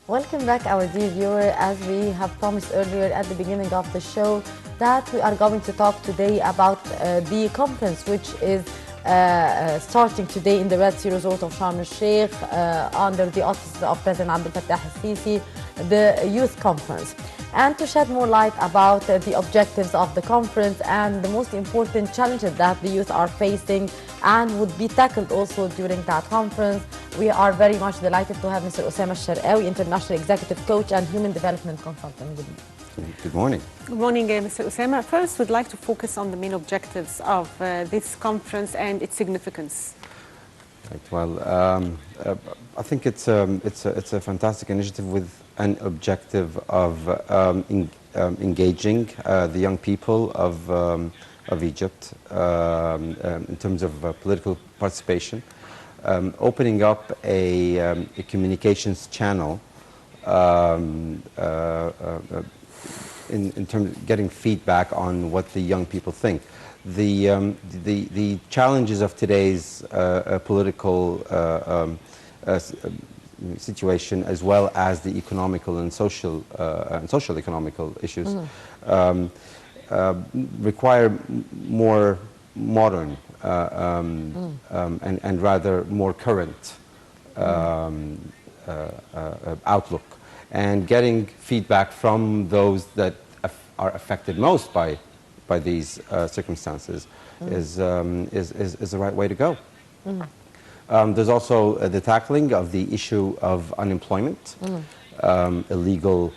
Welcome back, our dear viewer. As we have promised earlier at the beginning of the show, that we are going to talk today about the conference which is starting today in the Red Sea Resort of Sharm el Sheikh under the auspices of President Abdel Fattah el-Sisi, the Youth Conference. And to shed more light about the objectives of the conference and the most important challenges that the youth are facing and would be tackled also during that conference, we are very much delighted to have Mr. Osama El Sharkawy, International Executive Coach and Human Development Consultant. Good morning. Good morning, Mr. Osama. First, we'd like to focus on the main objectives of this conference and its significance. Right. Well, I think it's a fantastic initiative with an objective of engaging the young people of Egypt in terms of political participation, opening up a communications channel in terms of getting feedback on what the young people think. The challenges of today's political situation, as well as the economical and social economical issues, require more modern and rather more current outlook, and getting feedback from those that are affected most by these circumstances is the right way to go. There's also the tackling of the issue of unemployment, illegal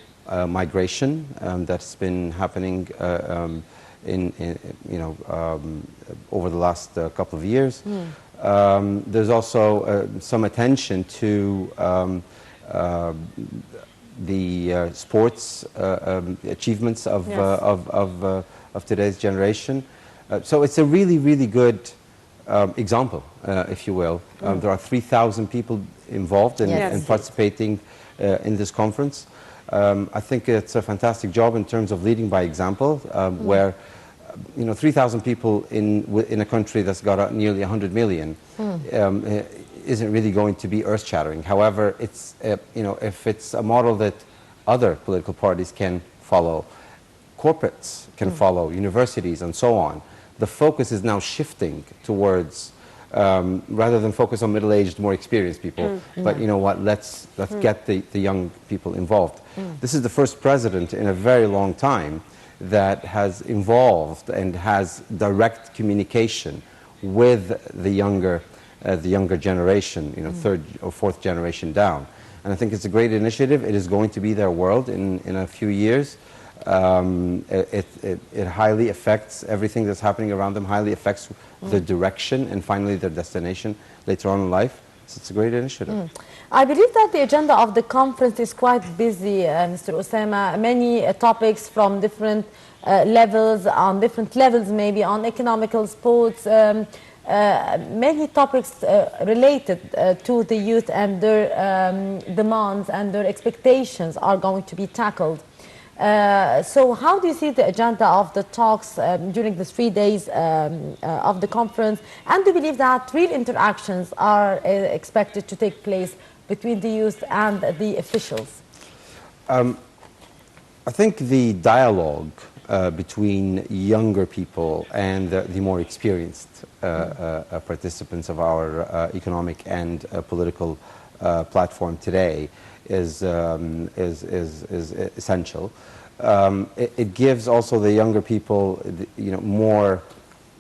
migration that's been happening over the last couple of years. There's also some attention to the sports achievements of today's generation. So it's a really, really good example, if you will. There are 3,000 people involved in participating in this conference. I think it's a fantastic job in terms of leading by example, where 3,000 people in a country that's got nearly 100 million isn't really going to be earth-shattering. However, it's if it's a model that other political parties can follow, corporates can follow, universities and so on, the focus is now shifting towards rather than focus on middle-aged, more experienced people, but you know what? Let's get the young people involved. This is the first president in a very long time that has involved and has direct communication with the younger generation, third or fourth generation down. And I think it's a great initiative. It is going to be their world in a few years. It highly affects everything that's happening around them, highly affects the direction and finally their destination later on in life. So it's a great initiative. I believe that the agenda of the conference is quite busy, Mr. Osama. Many topics from different levels, on different levels maybe, on economical, sports, many topics related to the youth and their demands and their expectations are going to be tackled. So how do you see the agenda of the talks during the 3 days of the conference? And do you believe that real interactions are expected to take place between the youth and the officials? I think the dialogue between younger people and the more experienced participants of our economic and political platform today is essential. It gives also the younger people,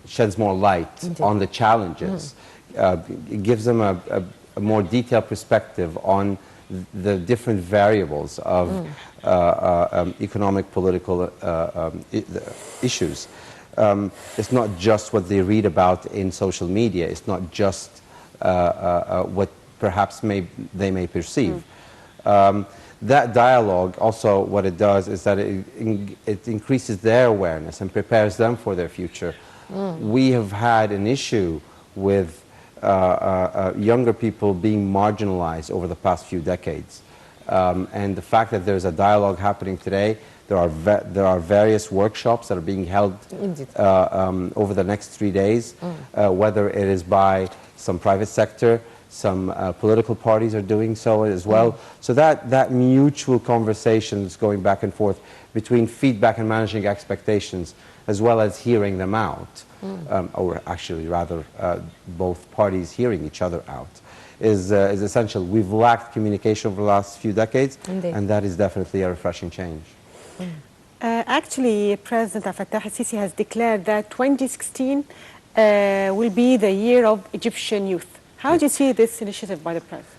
sheds more light on the challenges. It gives them a more detailed perspective on the different variables of economic, political issues. It's not just what they read about in social media. It's not just what perhaps they may perceive. That dialogue also, what it does is that it increases their awareness and prepares them for their future. We have had an issue with younger people being marginalized over the past few decades. And the fact that there's a dialogue happening today, there are various workshops that are being held over the next 3 days, whether it is by some private sector Some political parties are doing so as well. So that mutual conversations going back and forth between feedback and managing expectations, as well as hearing them out, or actually rather both parties hearing each other out, is essential. We've lacked communication over the last few decades, Indeed. and that is definitely a refreshing change. Actually, President Abdel Fattah al-Sisi has declared that 2016 will be the year of Egyptian youth. How do you see this initiative by the President?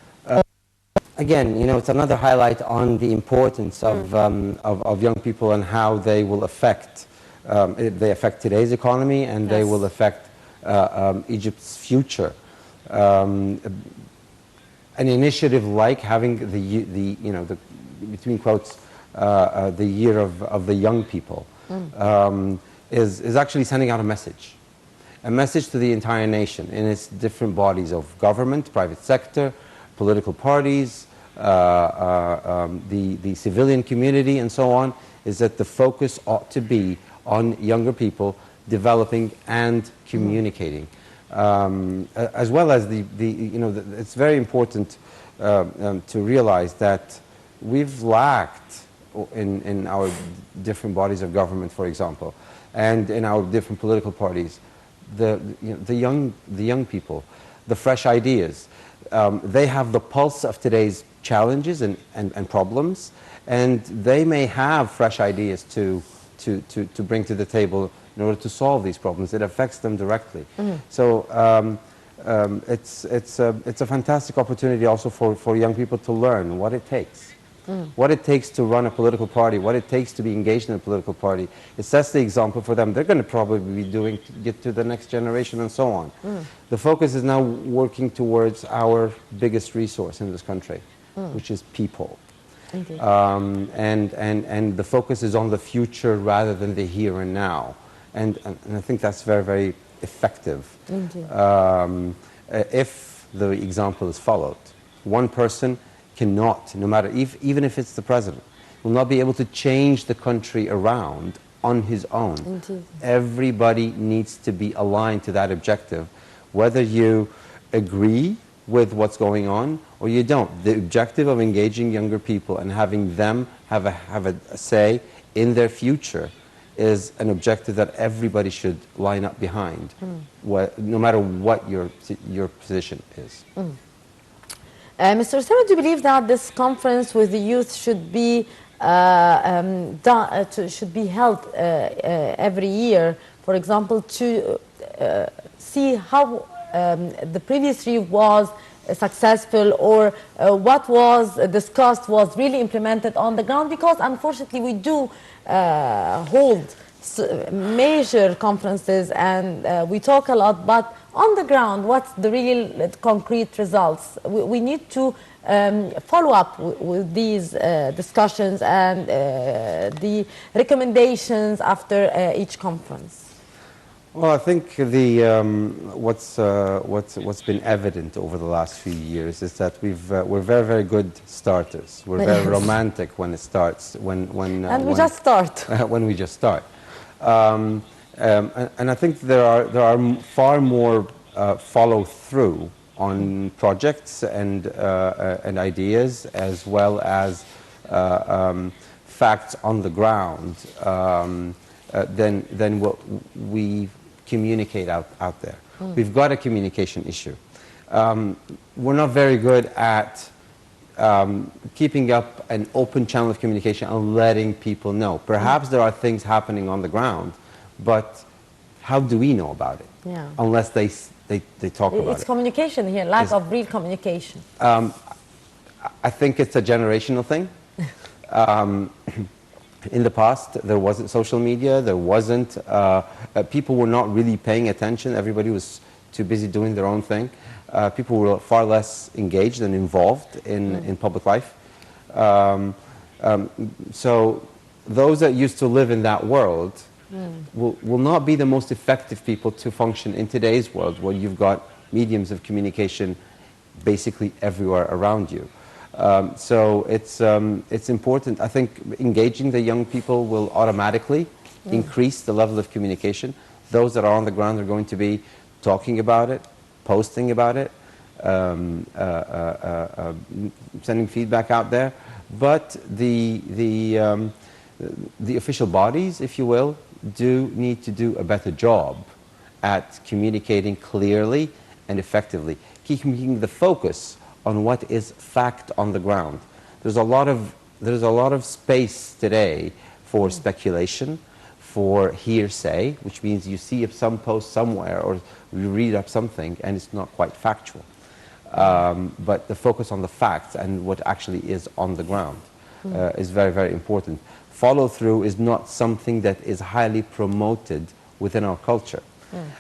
Again, it's another highlight on the importance of young people and how they will affect, they affect today's economy, and they will affect Egypt's future. An initiative like having the between quotes, the year of the young people is actually sending out a message to the entire nation in its different bodies of government, private sector, political parties, the civilian community, and so on, is that the focus ought to be on younger people developing and communicating, as well as it's very important to realize that we've lacked in our different bodies of government, for example, and in our different political parties, the young people, the fresh ideas. They have the pulse of today's challenges and problems, and they may have fresh ideas to bring to the table in order to solve these problems. It affects them directly. So it's a fantastic opportunity also for young people to learn what it takes. What it takes to run a political party, what it takes to be engaged in a political party. It sets the example for them. They're going to probably be doing to get to the next generation and so on. The focus is now working towards our biggest resource in this country, which is people. And the focus is on the future rather than the here and now. And I think that's very, very effective. If the example is followed. One person cannot, no matter, even if it's the president, will not be able to change the country around on his own. Everybody needs to be aligned to that objective, whether you agree with what's going on or you don't. The objective of engaging younger people and having them have a say in their future is an objective that everybody should line up behind, no matter what your position is. Mr. Osama, do you believe that this conference with the youth should be should be held every year, for example, to see how the previous year was successful, or what was discussed was really implemented on the ground? Because unfortunately we do hold major conferences and we talk a lot, but on the ground, what's the real concrete results? We need to follow up with these discussions and the recommendations after each conference. Well, I think what's been evident over the last few years is that we're very, very good starters. We're very romantic when it starts. When we just start. When we just start. And I think there are far more follow through on projects and ideas, as well as facts on the ground than what we communicate out there. We've got a communication issue. We're not very good at keeping up an open channel of communication and letting people know. Perhaps there are things happening on the ground, but how do we know about it? Unless they talk about it. It's communication here, lack of real communication. I think it's a generational thing. In the past, there wasn't social media, there wasn't, people were not really paying attention, everybody was too busy doing their own thing. People were far less engaged and involved in public life. So those that used to live in that world will not be the most effective people to function in today's world, where you've got mediums of communication basically everywhere around you. So it's important. I think engaging the young people will automatically increase the level of communication. Those that are on the ground are going to be talking about it, posting about it, sending feedback out there, but the official bodies, if you will, do need to do a better job at communicating clearly and effectively, keeping the focus on what is fact on the ground. There's a lot of space today for speculation, for hearsay, which means you see some post somewhere or you read up something and it's not quite factual. But the focus on the facts and what actually is on the ground is very, very important. Follow-through is not something that is highly promoted within our culture.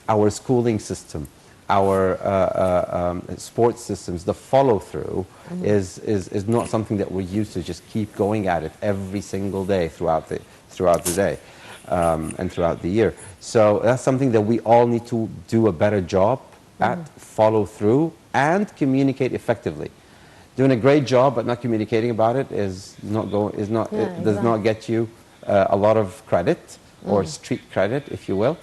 Our schooling system, our sports systems, the follow-through is not something that we're used to just keep going at it every single day throughout the day and throughout the year. So that's something that we all need to do a better job at, follow through and communicate effectively. Doing a great job but not communicating about it does not get you a lot of credit or street credit, if you will.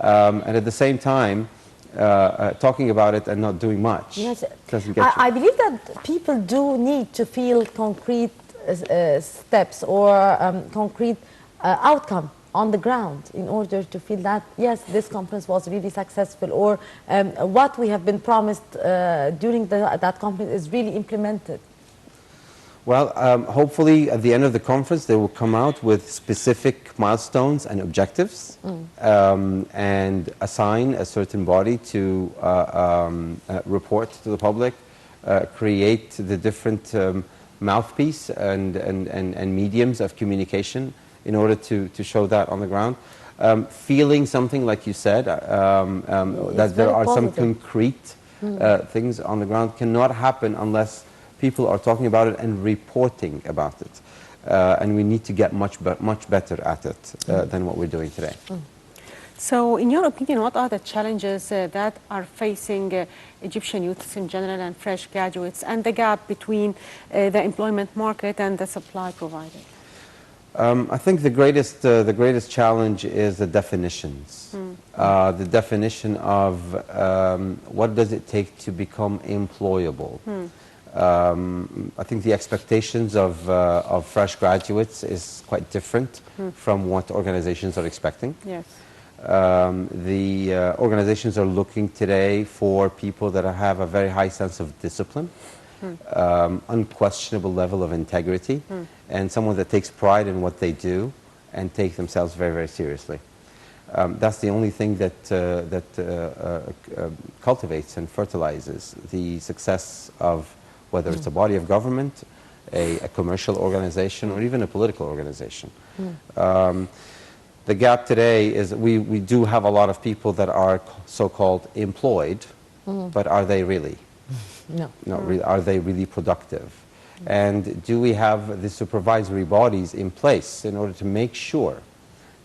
And at the same time, talking about it and not doing much doesn't get you. I believe that people do need to feel concrete steps or concrete outcome on the ground in order to feel that, yes, this conference was really successful, or what we have been promised during that conference is really implemented. Well, hopefully at the end of the conference they will come out with specific milestones and objectives and assign a certain body to report to the public, create the different mouthpiece and mediums of communication in order to show that on the ground. Feeling something, like you said, that there are some concrete things on the ground cannot happen unless people are talking about it and reporting about it. And we need to get much better at it than what we're doing today. So in your opinion, what are the challenges that are facing Egyptian youths in general and fresh graduates, and the gap between the employment market and the supply provided? I think the greatest challenge is the definitions. The definition of what does it take to become employable. I think the expectations of fresh graduates is quite different from what organizations are expecting. Yes. The organizations are looking today for people that have a very high sense of discipline, unquestionable level of integrity, and someone that takes pride in what they do and take themselves very, very seriously. That's the only thing that cultivates and fertilizes the success of whether it's a body of government, a commercial organization, or even a political organization. The gap today is we do have a lot of people that are so-called employed, but are they really? No. Not really. Are they really productive? And do we have the supervisory bodies in place in order to make sure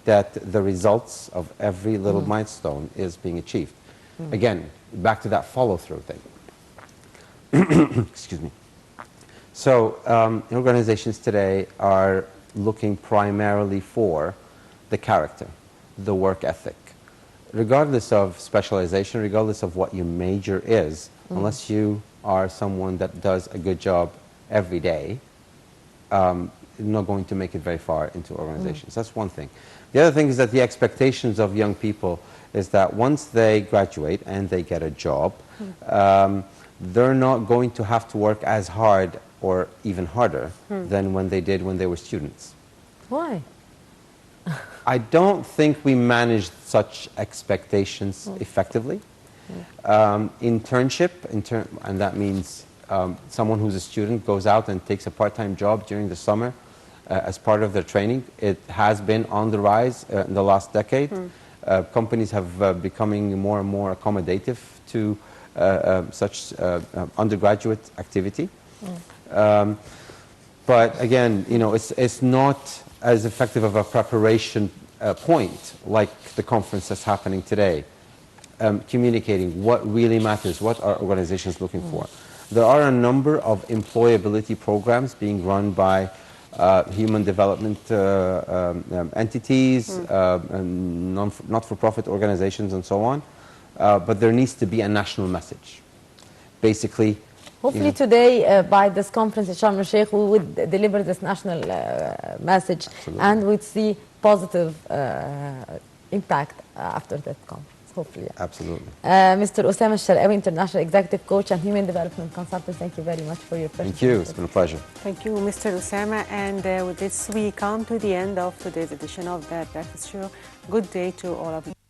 that the results of every little milestone is being achieved? Again, back to that follow-through thing. Excuse me. So organizations today are looking primarily for the character, the work ethic. Regardless of specialization, regardless of what your major is, unless you are someone that does a good job every day, you're not going to make it very far into organizations. That's one thing. The other thing is that the expectations of young people is that once they graduate and they get a job, they're not going to have to work as hard or even harder than when they did when they were students. Why? I don't think we managed such expectations effectively. Internship, and that means someone who's a student goes out and takes a part-time job during the summer as part of their training. It has been on the rise in the last decade. Companies have becoming more and more accommodative to such undergraduate activity. But again, you know, it's not as effective of a preparation point like the conference that's happening today. Communicating what really matters, what are organizations looking for. There are a number of employability programs being run by human development entities, not-for-profit organizations and so on, but there needs to be a national message. basically. Hopefully today, by this conference in Sharm el-Sheikh, we would deliver this national message. Absolutely. And we'd see positive impact after that conference, hopefully. Absolutely. Mr. Osama El Sharkawy, International Executive Coach and Human Development Consultant, thank you very much for your precious Thank you. It's been a pleasure. Thank you, Mr. Osama. And with this, we come to the end of today's edition of The Breakfast Show. Good day to all of you.